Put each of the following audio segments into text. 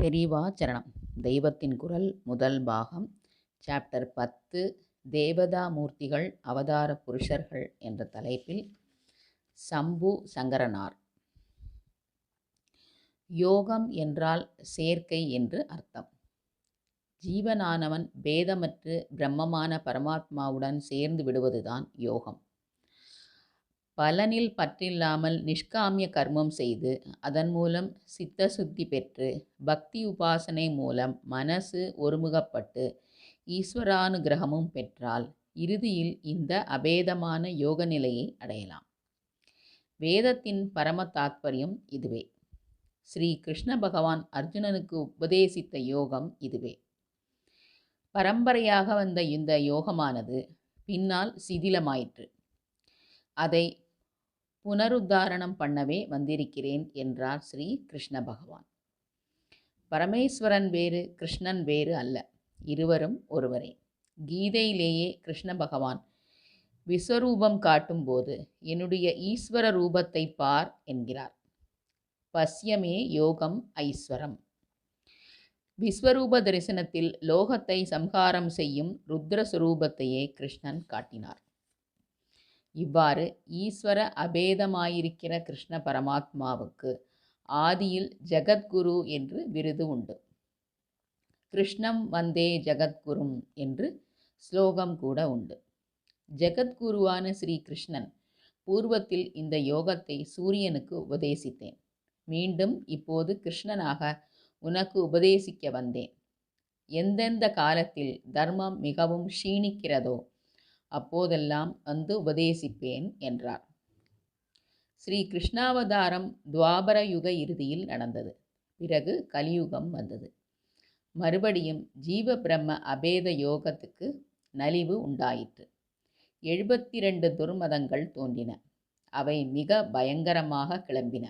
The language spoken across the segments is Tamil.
பெரியவா சரணம். தெய்வத்தின் குரல் முதல் பாகம், சாப்டர் 10, தேவதா மூர்த்திகள் அவதார புருஷர்கள் என்ற தலைப்பில் சம்பு சங்கரனார். யோகம் என்றால் சேர்க்கை என்று அர்த்தம். ஜீவனானவன் பேதமற்று பிரம்மமான பரமாத்மாவுடன் சேர்ந்து விடுவதுதான் யோகம். பலனில் பற்றில்லாமல் நிஷ்காமிய கர்மம் செய்து அதன் மூலம் சித்த சுத்தி பெற்று பக்தி உபாசனை மூலம் மனசு ஒருமுகப்பட்டு ஈஸ்வரானுகிரகமும் பெற்றால் இறுதியில் இந்த அபேதமான யோக நிலையை அடையலாம். வேதத்தின் பரம தாத்பரியம் இதுவே. ஸ்ரீ கிருஷ்ண பகவான் அர்ஜுனனுக்கு உபதேசித்த யோகம் இதுவே. பரம்பரையாக வந்த இந்த யோகமானது பின்னால் சிதிலமாயிற்று. அதை புனருத்தாரணம் பண்ணவே வந்திருக்கிறேன் என்றார் ஸ்ரீ கிருஷ்ண பகவான். பரமேஸ்வரன் வேறு, கிருஷ்ணன் வேறு அல்ல, இருவரும் ஒருவரே. கீதையிலேயே கிருஷ்ண பகவான் விஸ்வரூபம் காட்டும்போது என்னுடைய ஈஸ்வர ரூபத்தை பார் என்கிறார். பஸ்யமே யோகம் ஐஸ்வரம். விஸ்வரூப தரிசனத்தில் லோகத்தை சம்ஹாரம் செய்யும் ருத்ரஸ்வரூபத்தையே கிருஷ்ணன் காட்டினார். இவ்வாறு ஈஸ்வர அபேதமாயிருக்கிற கிருஷ்ண பரமாத்மாவுக்கு ஆதியில் ஜகத்குரு என்று விருது உண்டு. கிருஷ்ணம் வந்தே ஜகத்குரும் என்று ஸ்லோகம் கூட உண்டு. ஜகத்குருவான ஸ்ரீ கிருஷ்ணன் பூர்வத்தில் இந்த யோகத்தை சூரியனுக்கு உபதேசித்தேன். மீண்டும் இப்போது கிருஷ்ணனாக உனக்கு உபதேசிக்க வந்தேன். எந்தெந்த காலத்தில் தர்மம் மிகவும் க்ஷீணிக்கிறதோ அப்போதெல்லாம் வந்து உபதேசிப்பேன் என்றார். ஸ்ரீ கிருஷ்ணாவதாரம் துவாபர யுக இறுதியில் நடந்தது. பிறகு கலியுகம் வந்தது. மறுபடியும் ஜீவ பிரம்ம அபேத யோகத்துக்கு நலிவு உண்டாயிற்று. 72 துர்மதங்கள் தோன்றின. அவை மிக பயங்கரமாக கிளம்பின.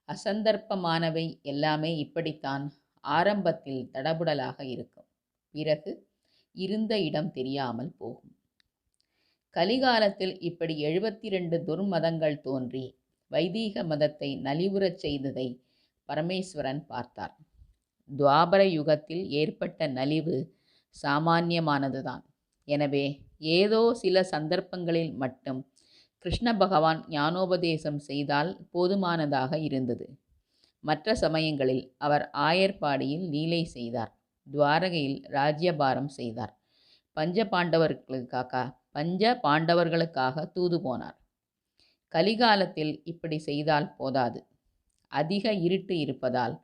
அசந்தர்ப்பமானவை எல்லாமே இப்படித்தான் ஆரம்பத்தில் தடபுடலாக இருக்கும். பிறகு இருந்த இடம் தெரியாமல் போகும். கலிகாலத்தில் இப்படி 72 துர்மதங்கள் தோன்றி வைதீக மதத்தை நலிவுறச் செய்ததை பரமேஸ்வரன் பார்த்தார். துவாபர யுகத்தில் ஏற்பட்ட நலிவு சாமானியமானதுதான். எனவே ஏதோ சில சந்தர்ப்பங்களில் மட்டும் கிருஷ்ண பகவான் ஞானோபதேசம் செய்தால் போதுமானதாக இருந்தது. மற்ற சமயங்களில் அவர் ஆயர்பாடியில் லீலை செய்தார். துவாரகையில் ராஜ்யபாரம் செய்தார். பஞ்ச பாண்டவர்களுக்காக தூது போனார். கலிகாலத்தில் இப்படி செய்தால் போதாது. அதிக இருட்டு இருப்பதால்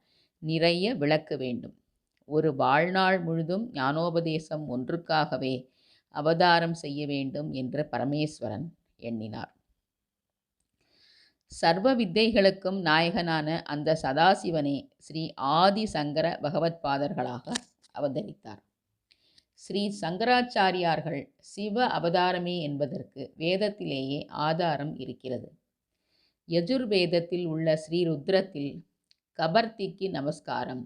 நிறைய விளக்கு வேண்டும். ஒரு வாழ்நாள் முழுதும் ஞானோபதேசம் ஒன்றுக்காகவே அவதாரம் செய்ய வேண்டும் என்று பரமேஸ்வரன் எண்ணினார். சர்வ வித்தைகளுக்கும் நாயகனான அந்த சதாசிவனே ஸ்ரீ ஆதி சங்கர பகவத்பாதர்களாக அவதரித்தார். ஸ்ரீ சங்கராச்சாரியார்கள் சிவ அவதாரமே என்பதற்கு வேதத்திலேயே ஆதாரம் இருக்கிறது. யஜுர்வேதத்தில் உள்ள ஸ்ரீருத்ரத்தில் கபர்த்திக்கு நமஸ்காரம்,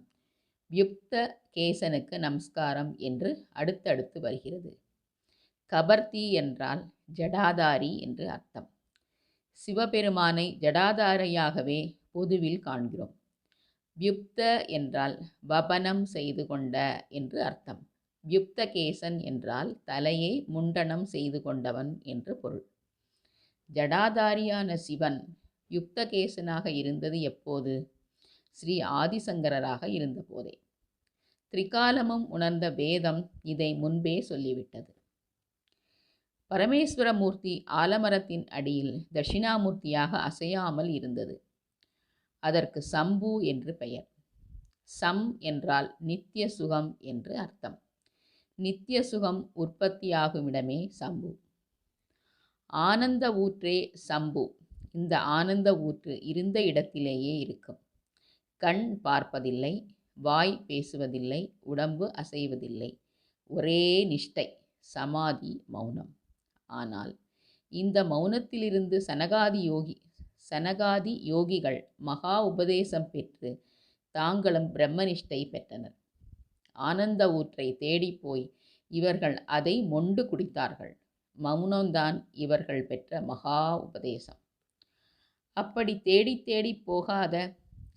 வியுக்த கேசனுக்கு நமஸ்காரம் என்று அடுத்தடுத்து வருகிறது. கபர்த்தி என்றால் ஜடாதாரி என்று அர்த்தம். சிவபெருமானை ஜடாதாரியாகவே பொதுவில் காண்கிறோம். வியுக்த என்றால் வபனம் செய்து கொண்ட என்று அர்த்தம். வியுக்தகேசன் என்றால் தலையை முண்டனம் செய்து கொண்டவன் என்று பொருள். ஜடாதாரியான சிவன் யுக்தகேசனாக இருந்தது எப்போது? ஸ்ரீ ஆதிசங்கரராக இருந்தபோதே. திரிகாலமும் உணர்ந்த வேதம் இதை முன்பே சொல்லிவிட்டது. பரமேஸ்வரமூர்த்தி ஆலமரத்தின் அடியில் தட்சிணாமூர்த்தியாக அசையாமல் இருந்தது. அதற்கு சம்பு என்று பெயர். சம் என்றால் நித்திய சுகம் என்று அர்த்தம். நித்திய சுகம் உற்பத்தியாகுமிடமே சம்பு. ஆனந்த ஊற்றே சம்பு. இந்த ஆனந்த ஊற்று இருந்த இடத்திலேயே இருக்கும். கண் பார்ப்பதில்லை, வாய் பேசுவதில்லை, உடம்பு அசைவதில்லை. ஒரே நிஷ்டை, சமாதி, மௌனம். ஆனால் இந்த மௌனத்திலிருந்து சனகாதி யோகிகள் மகா உபதேசம் பெற்று தாங்களும் பிரம்மனிஷ்டை பெற்றனர். ஆனந்த ஊற்றை தேடிப்போய் இவர்கள் அதை மொண்டு குடித்தார்கள். மௌனம்தான் இவர்கள் பெற்ற மகா உபதேசம். அப்படி தேடி தேடி போகாத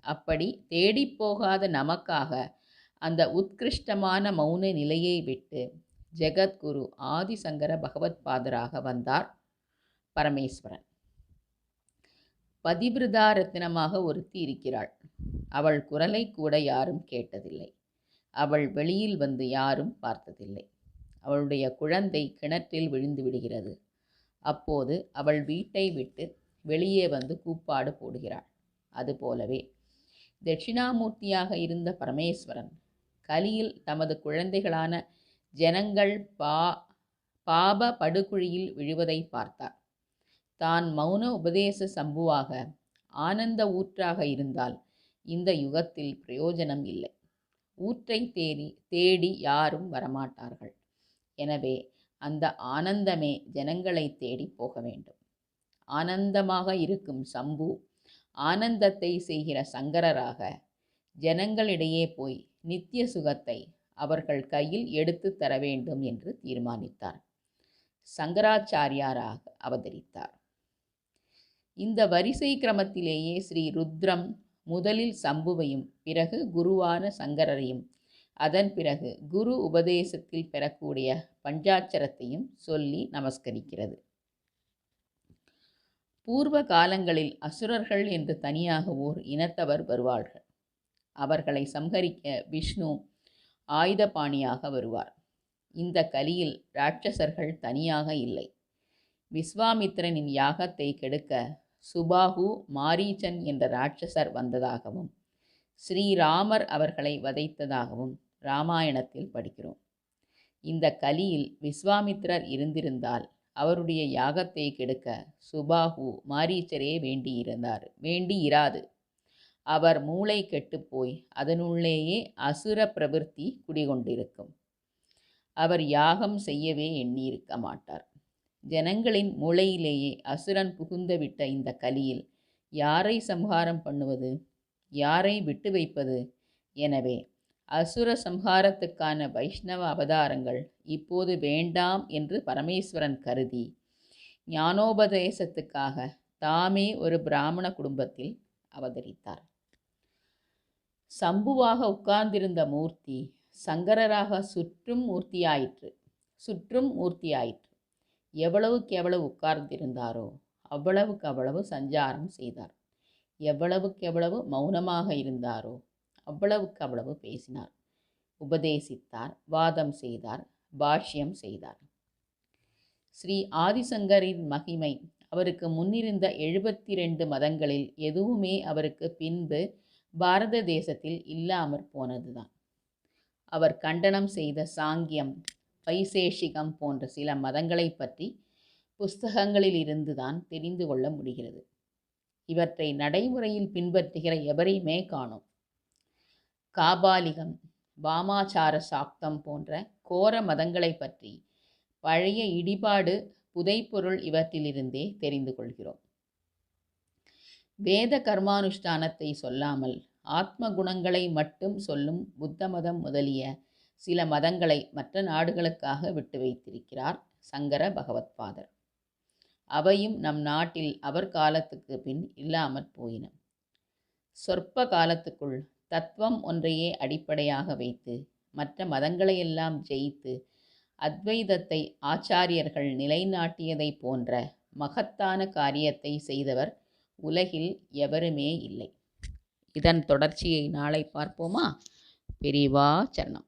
அப்படி தேடிப்போகாத நமக்காக அந்த உத்கிருஷ்டமான மௌன நிலையை விட்டு ஜெகத்குரு ஆதிசங்கர பகவத்பாதராக வந்தார் பரமேஸ்வரன். பதிவிரதா ரத்தினமாக ஒருத்தி இருக்கிறாள். அவள் குரலை கூட யாரும் கேட்டதில்லை. அவள் வெளியில் வந்து யாரும் பார்த்ததில்லை. அவளுடைய குழந்தை கிணற்றில் விழுந்து விடுகிறது. அப்போது அவள் வீட்டை விட்டு வெளியே வந்து கூப்பாடு போடுகிறாள். அதுபோலவே தட்சிணாமூர்த்தியாக இருந்த பரமேஸ்வரன் கலியில் தமது குழந்தைகளான ஜனங்கள் பாப படுகுழியில் விழுவதை பார்த்தார். தான் மௌன உபதேச சம்புவாக ஆனந்த ஊற்றாக இருந்தால் இந்த யுகத்தில் பிரயோஜனம் இல்லை. ஊற்றை தேடி யாரும் வரமாட்டார்கள். எனவே அந்த ஆனந்தமே ஜனங்களை தேடி போக வேண்டும். ஆனந்தமாக இருக்கும் சம்பு ஆனந்தத்தை செய்கிற சங்கரராக ஜனங்களிடையே போய் நித்திய சுகத்தை அவர்கள் கையில் எடுத்து தர வேண்டும் என்று தீர்மானித்தார். சங்கராச்சாரியாராக அவதரித்தார். இந்த வரிசை கிரமத்திலேயே ஸ்ரீ ருத்ரம் முதலில் சம்புவையும் பிறகு குருவான சங்கரரையும் அதன் பிறகு குரு உபதேசத்தில் பெறக்கூடிய பஞ்சாட்சரத்தையும் சொல்லி நமஸ்கரிக்கிறது. பூர்வ காலங்களில் அசுரர்கள் என்று தனியாக ஓர் இனத்தவர் வருவார்கள். அவர்களை சம்ஹரிக்க விஷ்ணு ஆயுதபாணியாக வருவார். இந்த கலியில் ராட்சசர்கள் தனியாக இல்லை. விஸ்வாமித்திரனின் யாகத்தை கெடுக்க சுபாகு மாரீச்சன் என்ற ராட்சசர் வந்ததாகவும் ஸ்ரீராமர் அவர்களை வதைத்ததாகவும் இராமாயணத்தில் படிக்கிறோம். இந்த கலியில் விஸ்வாமித்திரர் இருந்திருந்தால் அவருடைய யாகத்தை கெடுக்க சுபாகு மாரீச்சரே வேண்டியிராது. அவர் மூளை கெட்டுப்போய் அதனுள்ளேயே அசுர பிரவிற்த்தி குடிகொண்டிருக்கும். அவர் யாகம் செய்யவே எண்ணியிருக்க மாட்டார். ஜனங்களின் மூளையிலேயே அசுரன் புகுந்துவிட்ட இந்த கலியில் யாரை சம்ஹாரம் பண்ணுவது, யாரை விட்டு வைப்பது? எனவே அசுர சம்ஹாரத்துக்கான வைஷ்ணவ அவதாரங்கள் இப்போது வேண்டாம் என்று பரமேஸ்வரன் கருதி ஞானோபதேசத்துக்காக தாமே ஒரு பிராமண குடும்பத்தில் அவதரித்தார். சம்புவாக உட்கார்ந்திருந்த மூர்த்தி சங்கரராக சுற்றும் மூர்த்தியாயிற்று. எவ்வளவுக்கு எவ்வளவு உட்கார்ந்திருந்தாரோ அவ்வளவுக்கு அவ்வளவு சஞ்சாரம் செய்தார். எவ்வளவுக்கு எவ்வளவு மௌனமாக இருந்தாரோ அவ்வளவுக்கு அவ்வளவு பேசினார், உபதேசித்தார், வாதம் செய்தார், பாஷ்யம் செய்தார். ஸ்ரீ ஆதிசங்கரின் மகிமை அவருக்கு முன்னிருந்த 72 மதங்களில் எதுவுமே அவருக்கு பின்பு பாரத தேசத்தில் இல்லாமற் போனதுதான். அவர் கண்டனம் செய்த சாங்கியம், வைசேஷிகம் போன்ற சில மதங்களை பற்றி புஸ்தகங்களில் இருந்துதான் தெரிந்து கொள்ள முடிகிறது. இவற்றை நடைமுறையில் பின்பற்றுகிற எவரையுமே காணோம். காபாலிகம், வாமாச்சார சாக்தம் போன்ற கோர மதங்களை பற்றி பழைய இடிபாடு புதைப்பொருள் இவற்றிலிருந்தே தெரிந்து கொள்கிறோம். வேத கர்மானுஷ்டானத்தை சொல்லாமல் ஆத்ம குணங்களை மட்டும் சொல்லும் புத்த மதம் முதலிய சில மதங்களை மற்ற நாடுகளுக்காக விட்டு வைத்திருக்கிறார் சங்கர பகவத்பாதர். அவையும் நம் நாட்டில் அவர் காலத்துக்கு பின் இல்லாமற் போயின. சொற்ப காலத்துக்குள் தத்துவம் ஒன்றையே அடிப்படையாக வைத்து மற்ற மதங்களையெல்லாம் ஜெயித்து அத்வைதத்தை ஆச்சாரியர்கள் நிலைநாட்டியதை போன்ற மகத்தான காரியத்தை செய்தவர் உலகில் எவருமே இல்லை. இதன் தொடர்ச்சியை நாளை பார்ப்போமா? பெரிவா சரணம்.